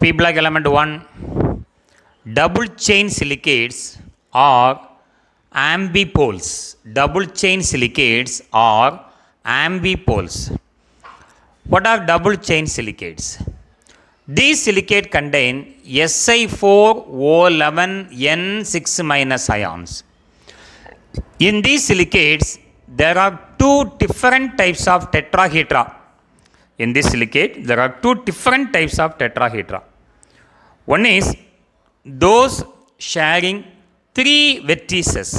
P block element 1, double chain silicates are ambipoles. Double chain silicates are ambipoles. What are double chain silicates? These silicates contain Si4O11N6 minus ions. In these silicates, there are two different types of tetrahedra. In this silicate, there are two different types of tetrahedra. One is those sharing three vertices.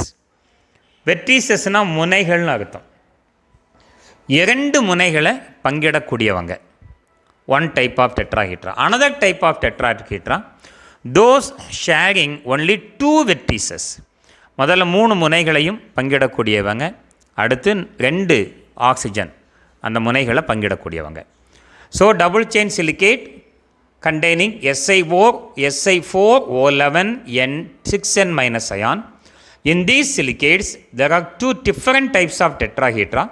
Vertices na முனைகள்னு அர்த்தம். இரண்டு முனைகளை பங்கிடக்கூடியவங்க. One type of tetrahedra. Another type of tetrahedra, those sharing only two vertices. முதல்ல மூணு முனைகளையும் பங்கிடக்கூடியவங்க, அடுத்து ரெண்டு oxygen அந்த முனைகளை பங்கிடக்கூடியவங்க. So double chain silicate containing Si4O11N6N minus ion. In these silicates, there are two different types of tetrahedra.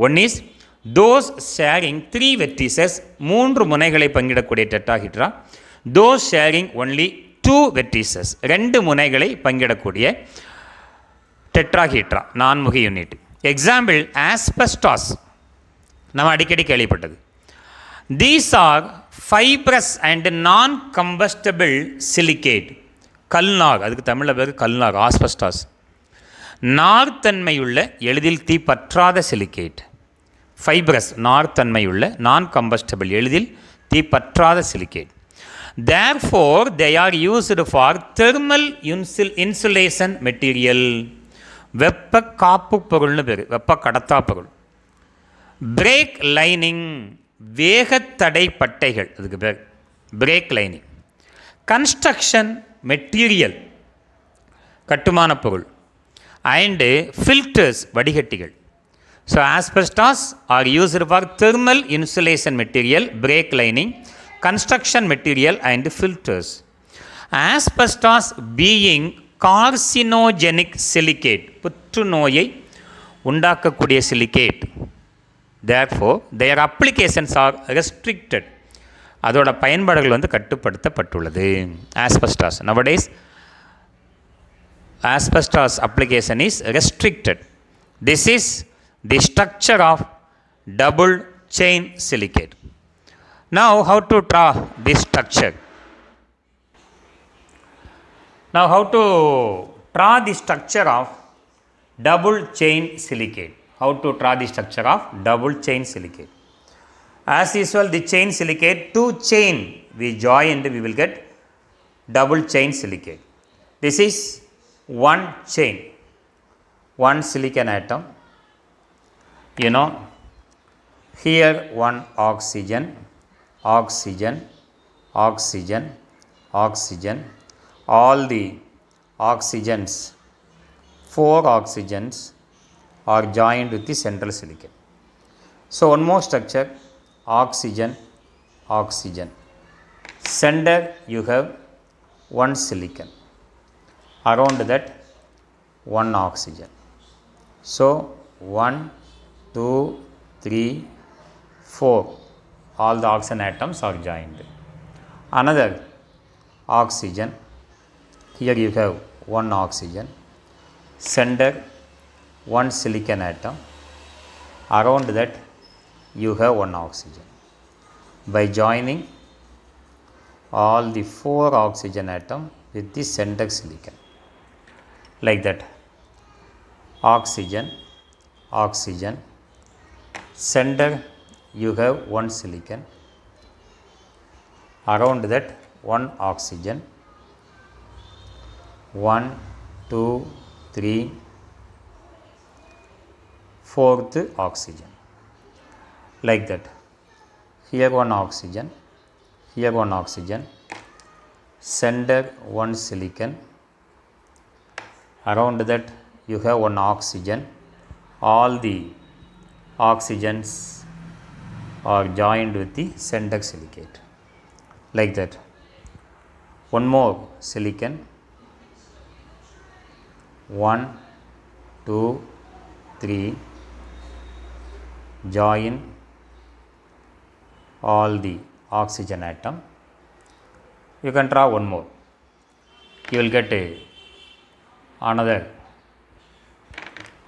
One is those sharing three vertices, மூன்று முனைகளை பங்கிடக்கூடிய tetrahedra. Those sharing only two vertices, ரெண்டு முனைகளை பங்கிடக்கூடிய tetrahedra, நான்முக unit. Example asbestos, நம்ம அடிக்கடி கேள்விப்பட்டது. These are fibrous and non-combustible silicate. கல்நார், அதுக்கு தமிழில் பேர் கல்நார், ஆஸ்பெஸ்டாஸ். நார்த்தன்மையுள்ள எளிதில் தீப்பற்றாத சிலிகேட். ஃபைப்ரஸ், நார்த்தன்மையுள்ள, நான் கம்பஸ்டபிள், எளிதில் தீப்பற்றாத silicate. Therefore, they are used for thermal insulation material. வெப்ப காப்பு பொருள்னு பேர், வெப்ப கடத்தா பொருள். பிரேக் லைனிங், வேகத்தடை பட்டைகள், அதுக்கு பேர் பிரேக் லைனிங். கன்ஸ்ட்ரக்ஷன் மெட்டீரியல், கட்டுமான பொருள். அண்டு ஃபில்டர்ஸ், வடிகட்டிகள். So asbestos are used for thermal insulation material, brake lining, construction material and filters. Asbestos being carcinogenic silicate, புற்றுநோயை உண்டாக்கக்கூடிய silicate. Therefore, their applications are restricted. அதோட பயன்பாடுகள் வந்து கட்டுப்படுத்தப்பட்டுள்ளது. Asbestos nowadays, asbestos application is restricted. This is the structure of double chain silicate. Now, how to draw this structure? Now, how to draw the structure of double chain silicate? How to draw the structure of double chain silicate? As usual, the chain silicate, two chain we join and we will get double chain silicate. This is one chain, one silicon atom. You know, here one oxygen, oxygen, oxygen, oxygen, all the oxygens, four oxygens are joined with the central silicon. So one more structure, oxygen, oxygen. Center you have one silicon. Around that one oxygen. So 1, 2, 3, 4. All the oxygen atoms are joined. Another oxygen. Here you have one oxygen. Center one silicon atom. Around that you have one oxygen. By joining all the four oxygen atoms with the center silicon, like that, oxygen, oxygen, center you have one silicon, around that one oxygen, 1, 2, 3, fourth oxygen, like that. Here one oxygen, here one oxygen, center one silicon, around that you have one oxygen. All the oxygens are joined with the center silicate, like that. One more silicon, 1, 2, 3, join all the oxygen atom. you can draw one more. You will get another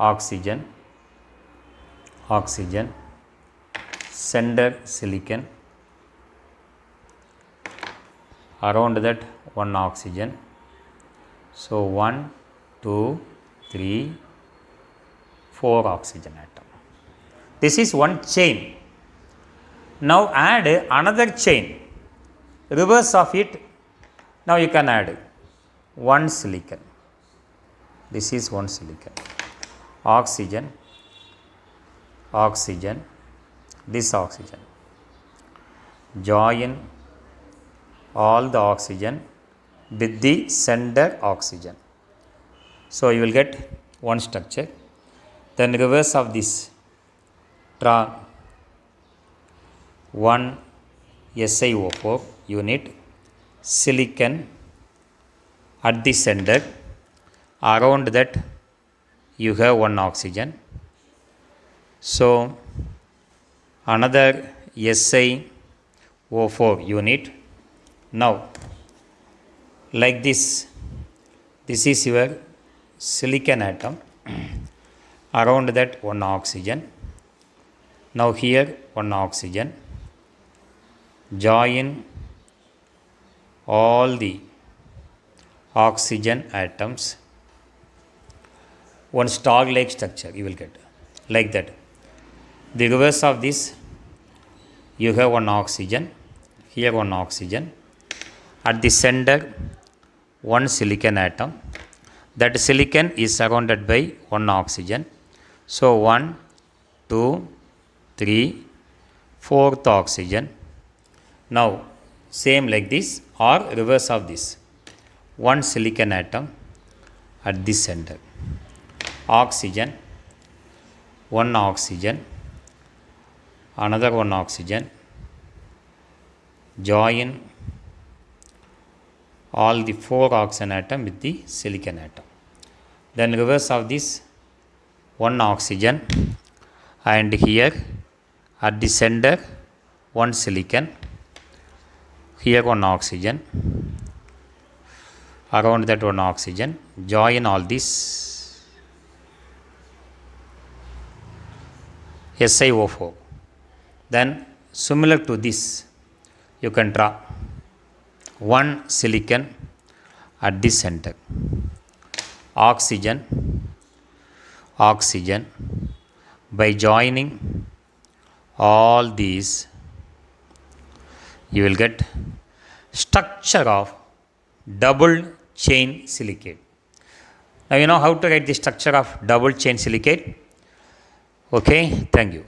oxygen, sender silicon, around that one oxygen. So 1, 2, 3, 4 oxygen atom. This is one chain. Now add another chain, reverse of it. Now you can add one silicon. This is one silicon. Oxygen, this oxygen. Join all the oxygen with the sender oxygen. So you will get one structure. Then reverse of this, draw one SiO4 unit, silicon at the center. Around that you have one oxygen. So another SiO4 unit. Now like this is your silicon atom. Around that one oxygen. Now here one oxygen. Join all the oxygen atoms. One star-like structure you will get, like that. The reverse of this, you have one oxygen, here one oxygen. At the center, one silicon atom. That silicon is surrounded by one oxygen. So 1, 2, 3, 4th oxygen. Now same like this or reverse of this. One silicon atom at the center. Oxygen, one oxygen, another one oxygen. Join all the 4 oxygen atom with the silicon atom. Then reverse of this, one oxygen, and here at the center one silicon, here one oxygen, around that one oxygen. Join all this SiO4. Then similar to this, you can draw one silicon at the center. Oxygen. By joining all these, you will get structure of double chain silicate. Now you know how to write the structure of double chain silicate. Okay, thank you.